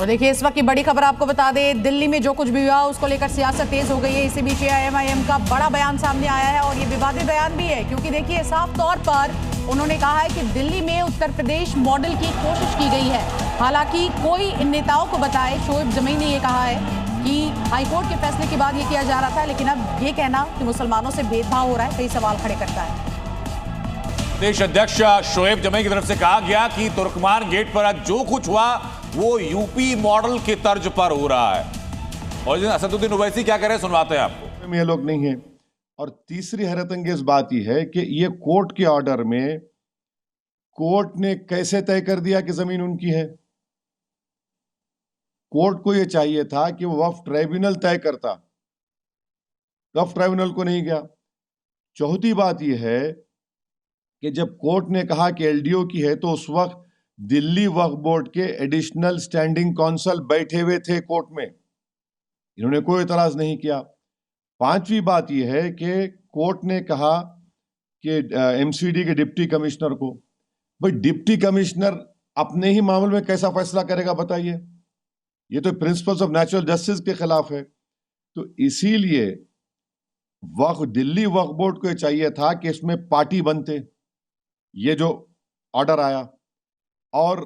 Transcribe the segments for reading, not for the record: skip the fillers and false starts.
तो देखिए इस वक्त की बड़ी खबर आपको बता दें, दिल्ली में जो कुछ भी हुआ उसको लेकर सियासत तेज हो गई है। इसी बीच AIM का बड़ा बयान सामने आया है और ये विवादित बयान भी है, क्योंकि देखिए साफ तौर पर उन्होंने कहा है कि दिल्ली में उत्तर प्रदेश मॉडल की कोशिश की गई है। हालांकि कोई इन नेताओं को बताए, शोएब जमीन ने ये कहा है कि हाईकोर्ट के फैसले के बाद ये किया जा रहा था, लेकिन अब ये कहना कि मुसलमानों से भेदभाव हो रहा है कई सवाल खड़े करता है। प्रदेश अध्यक्ष शोएब जमीन की तरफ से कहा गया कि तुर्कमान गेट पर आज जो कुछ हुआ वो यूपी मॉडल के तर्ज पर हो रहा है। और असदुद्दीन ओवैसी क्या कह रहे हैं, सुनवाते हैं आपको। ये लोग नहीं है। और तीसरी हैरत अंगेज बात यह है कि ये कोर्ट के ऑर्डर में कोर्ट ने कैसे तय कर दिया कि जमीन उनकी है। कोर्ट को यह चाहिए था कि वो वक्फ ट्राइब्यूनल तय करता, वक्फ ट्राइब्यूनल को नहीं गया। चौथी बात यह है कि जब कोर्ट ने कहा कि LDO की है, तो उस वक्त दिल्ली वक्फ बोर्ड के एडिशनल स्टैंडिंग काउंसिल बैठे हुए थे कोर्ट में, इन्होंने कोई एतराज नहीं किया। पांचवी बात यह है कि कोर्ट ने कहा कि MCD के डिप्टी कमिश्नर को, भाई डिप्टी कमिश्नर अपने ही मामले में कैसा फैसला करेगा बताइए, ये तो प्रिंसिपल्स ऑफ नेचुरल जस्टिस के खिलाफ है। तो इसीलिए दिल्ली वक्फ बोर्ड को चाहिए था कि इसमें पार्टी बनते, ये जो ऑर्डर आया, और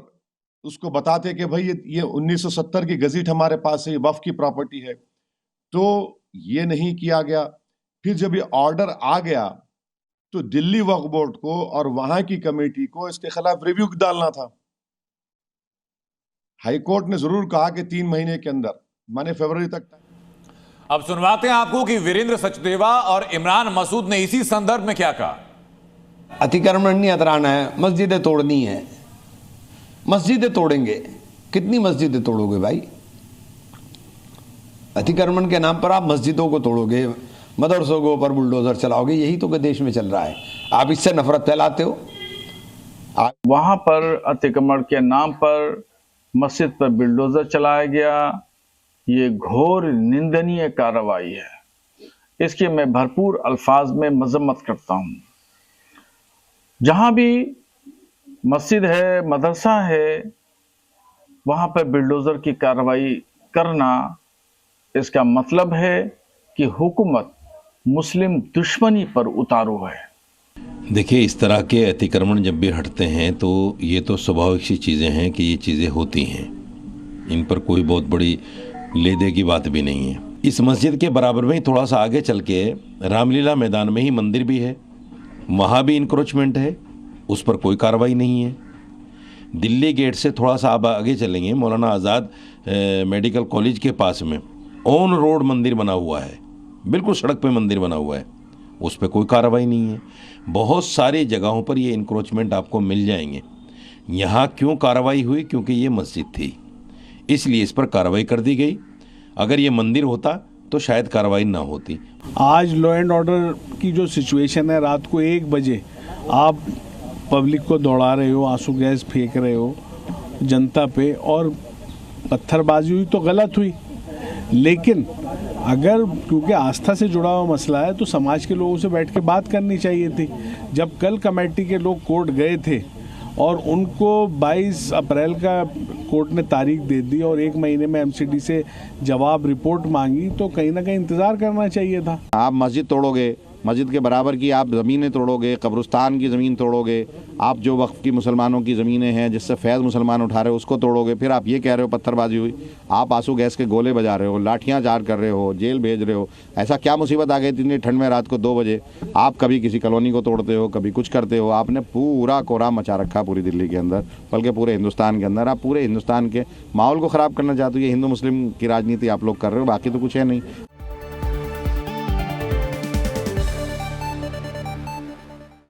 उसको बताते कि भाई ये 1970 की गजीट हमारे पास है, ये वक्फ की प्रॉपर्टी है। तो ये नहीं किया गया। फिर जब ये ऑर्डर आ गया तो दिल्ली वक्फ बोर्ड को और वहां की कमेटी को इसके खिलाफ रिव्यू डालना था। हाईकोर्ट ने जरूर कहा कि 3 महीने के अंदर, माने फरवरी तक। अब सुनवाते हैं आपको कि वीरेंद्र सचदेवा और इमरान मसूद ने इसी संदर्भ में क्या कहा। अतिक्रमण नहीं हटाना है, मस्जिदें तोड़नी है। मस्जिदें तोड़ेंगे, कितनी मस्जिदें तोड़ोगे भाई? अतिक्रमण के नाम पर आप मस्जिदों को तोड़ोगे, मदरसों के ऊपर बुलडोजर चलाओगे, यही तो देश में चल रहा है। आप इससे नफरत फैलाते हो। वहां पर अतिक्रमण के नाम पर मस्जिद पर बुलडोजर चलाया गया, ये घोर निंदनीय कार्रवाई है। इसकी मैं भरपूर अल्फाज में मजम्मत करता हूं। जहां भी मस्जिद है, मदरसा है, वहां पर बुलडोजर की कार्रवाई करना, इसका मतलब है कि हुकूमत मुस्लिम दुश्मनी पर उतारू है। देखिए, इस तरह के अतिक्रमण जब भी हटते हैं तो ये तो स्वाभाविक सी चीज़ें हैं कि ये चीज़ें होती हैं, इन पर कोई बहुत बड़ी ले दे की बात भी नहीं है। इस मस्जिद के बराबर में ही थोड़ा सा आगे चल के रामलीला मैदान में ही मंदिर भी है, वहाँ भी इंक्रोचमेंट है, उस पर कोई कार्रवाई नहीं है। दिल्ली गेट से थोड़ा सा आप आगे चलेंगे, मौलाना आज़ाद मेडिकल कॉलेज के पास में ऑन रोड मंदिर बना हुआ है, बिल्कुल सड़क पे मंदिर बना हुआ है, उस पर कोई कार्रवाई नहीं है। बहुत सारी जगहों पर ये इंक्रोचमेंट आपको मिल जाएंगे। यहाँ क्यों कार्रवाई हुई? क्योंकि ये मस्जिद थी, इसलिए इस पर कार्रवाई कर दी गई। अगर ये मंदिर होता तो शायद कार्रवाई ना होती। आज लॉ एंड ऑर्डर की जो सिचुएशन है, रात को 1 बजे आप पब्लिक को दौड़ा रहे हो, आंसू गैस फेंक रहे हो जनता पे, और पत्थरबाजी हुई तो गलत हुई। लेकिन अगर क्योंकि आस्था से जुड़ा हुआ मसला है तो समाज के लोगों से बैठ के बात करनी चाहिए थी। जब कल कमेटी के लोग कोर्ट गए थे और उनको 22 अप्रैल का कोर्ट ने तारीख दे दी और 1 महीने में MCD से जवाब रिपोर्ट मांगी, तो कहीं ना कहीं इंतज़ार करना चाहिए था। आप मस्जिद तोड़ोगे, मस्जिद के बराबर की आप ज़मीनें तोड़ोगे, कब्रिस्तान की ज़मीन तोड़ोगे, आप जो वक्फ की मुसलमानों की ज़मीनें हैं जिससे फैज़ मुसलमान उठा रहे हो उसको तोड़ोगे। फिर आप ये कह रहे हो पत्थरबाजी हुई, आप आंसू गैस के गोले बजा रहे हो, लाठियाँ जार कर रहे हो, जेल भेज रहे हो। ऐसा क्या मुसीबत आ गई इतनी ठंड में रात को 2 बजे? आप कभी किसी कॉलोनी को तोड़ते हो, कभी कुछ करते हो। आपने पूरा कोहराम मचा रखा पूरी दिल्ली के अंदर, बल्कि पूरे हिंदुस्तान के अंदर। आप पूरे हिंदुस्तान के माहौल को ख़राब करना चाहते हो। ये हिंदू मुस्लिम की राजनीति आप लोग कर रहे हो, बाकी तो कुछ है नहीं।